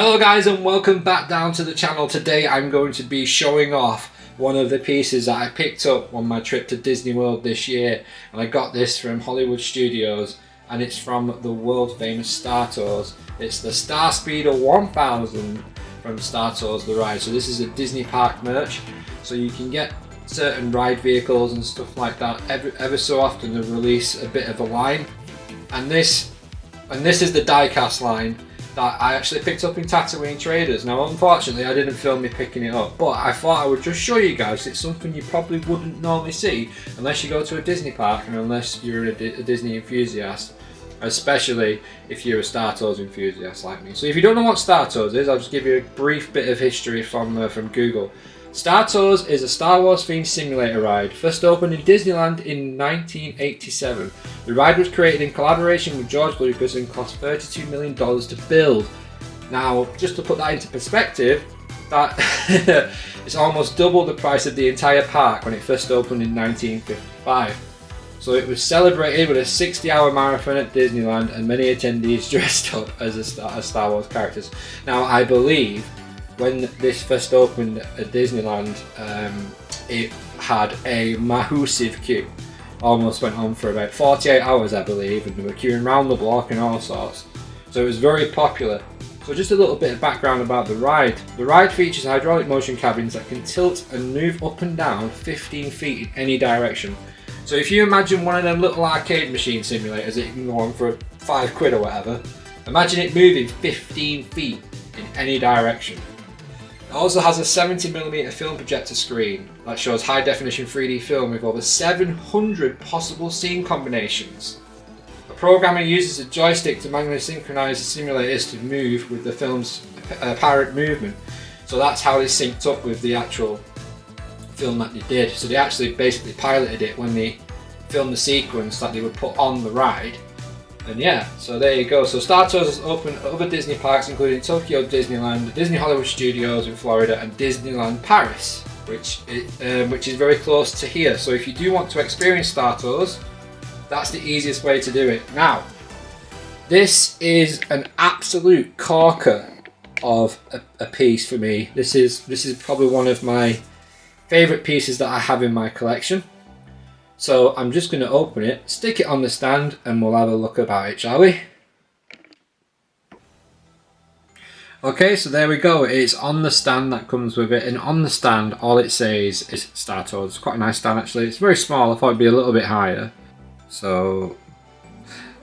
Hello guys and welcome back down to the channel. Today I'm going to be showing off one of the pieces that I picked up on my trip to Disney World this year, and I got this from Hollywood Studios and it's from the world famous Star Tours. It's the Starspeeder 1000 from Star Tours The Ride. So this is a Disney park merch, so you can get certain ride vehicles and stuff like that. Ever so often they release a bit of a line, and this is the die-cast line that I actually picked up in Tatooine Traders. Now unfortunately I didn't film me picking it up, but I thought I would just show you guys. It's something you probably wouldn't normally see unless you go to a Disney park and unless you're a Disney enthusiast, especially if you're a Star Tours enthusiast like me. So if you don't know what Star Tours is, I'll just give you a brief bit of history from Google. Star Tours is a Star Wars themed simulator ride. First opened in Disneyland in 1987. The ride was created in collaboration with George Lucas and cost $32 million to build. Now, just to put that into perspective, that it's almost double the price of the entire park when it first opened in 1955. So it was celebrated with a 60-hour marathon at Disneyland and many attendees dressed up as Star Wars characters. Now, I believe when this first opened at Disneyland, it had a massive queue. Almost went on for about 48 hours, I believe, and they were queuing around the block and all sorts. So it was very popular. So just a little bit of background about the ride. The ride features hydraulic motion cabins that can tilt and move up and down 15 feet in any direction. So if you imagine one of them little arcade machine simulators that you can go on for £5 or whatever, imagine it moving 15 feet in any direction. It also has a 70mm film projector screen that shows high definition 3D film with over 700 possible scene combinations. The programmer uses a joystick to manually synchronize the simulators to move with the film's apparent movement. So that's how they synced up with the actual film that they did. So they actually basically piloted it when they filmed the sequence that they would put on the ride. And yeah, so there you go. So Star Tours is open at other Disney parks including Tokyo Disneyland, Disney Hollywood Studios in Florida and Disneyland Paris, which is very close to here. So if you do want to experience Star Tours, that's the easiest way to do it. Now, this is an absolute corker of a piece for me. This is probably one of my favourite pieces that I have in my collection. So I'm just going to open it, stick it on the stand, and we'll have a look about it, shall we? Okay, so there we go. It's on the stand that comes with it, and on the stand all it says is Star Tours. It's quite a nice stand actually. It's very small. I thought it'd be a little bit higher. So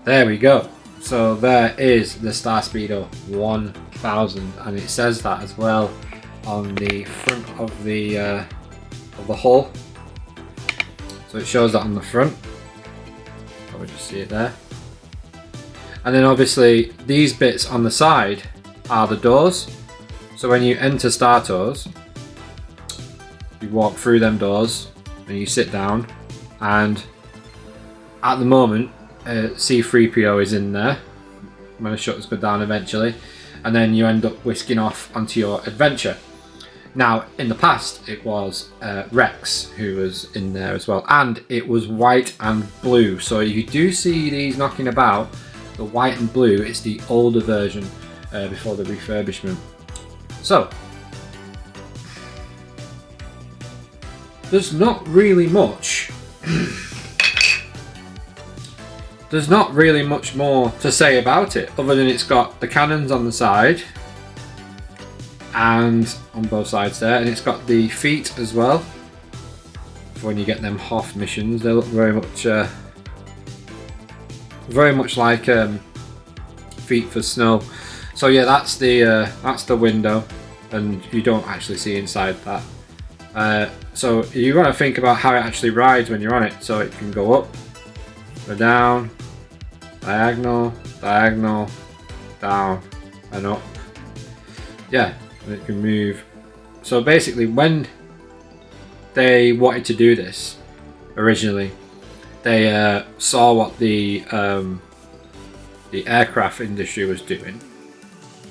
there we go. So there is the Starspeeder 1000, and it says that as well on the front of the hull. So it shows that on the front. Probably just see it there. And then obviously these bits on the side are the doors. So when you enter Star Tours, you walk through them doors and you sit down, and at the moment C-3PO is in there when the shutters go down eventually, and then you end up whisking off onto your adventure. Now, in the past, it was Rex who was in there as well, and it was white and blue. So you do see these knocking about, the white and blue. It's the older version before the refurbishment. So, there's not really much. There's not really much more to say about it, other than it's got the cannons on the side, and on both sides there, and it's got the feet as well for when you get them Hoth missions. They look very much like feet for snow. So yeah, that's the window, and you don't actually see inside that. So you want to think about how it actually rides when you're on it. So it can go up, go down, diagonal, diagonal, down, and up. Yeah. It can move. So basically, when they wanted to do this originally, they saw what the aircraft industry was doing,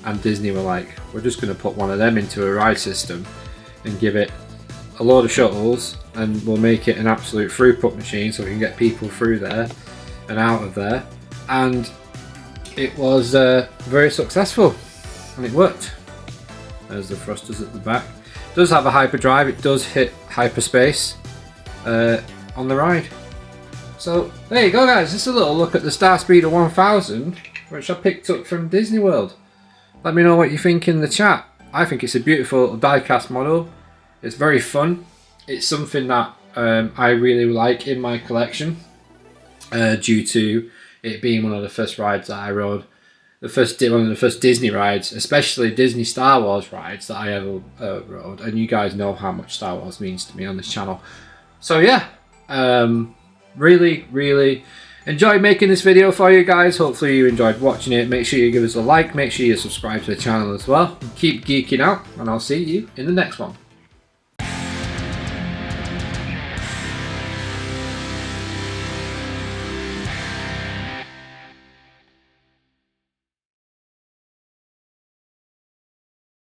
and Disney were like, we're just going to put one of them into a ride system and give it a load of shuttles, and we'll make it an absolute throughput machine so we can get people through there and out of there. And it was very successful, and it worked. There's the thrusters at the back. It does have a hyperdrive. It does hit hyperspace on the ride. So there you go, guys. Just a little look at the Starspeeder 1000, which I picked up from Disney World. Let me know what you think in the chat. I think it's a beautiful little die-cast model. It's very fun. It's something that I really like in my collection due to it being one of the first rides that I rode. One of the first Disney rides, especially Disney Star Wars rides that I ever rode. And you guys know how much Star Wars means to me on this channel. So yeah, really enjoyed making this video for you guys. Hopefully you enjoyed watching it. Make sure you give us a like, make sure you subscribe to the channel as well. Keep geeking out, and I'll see you in the next one.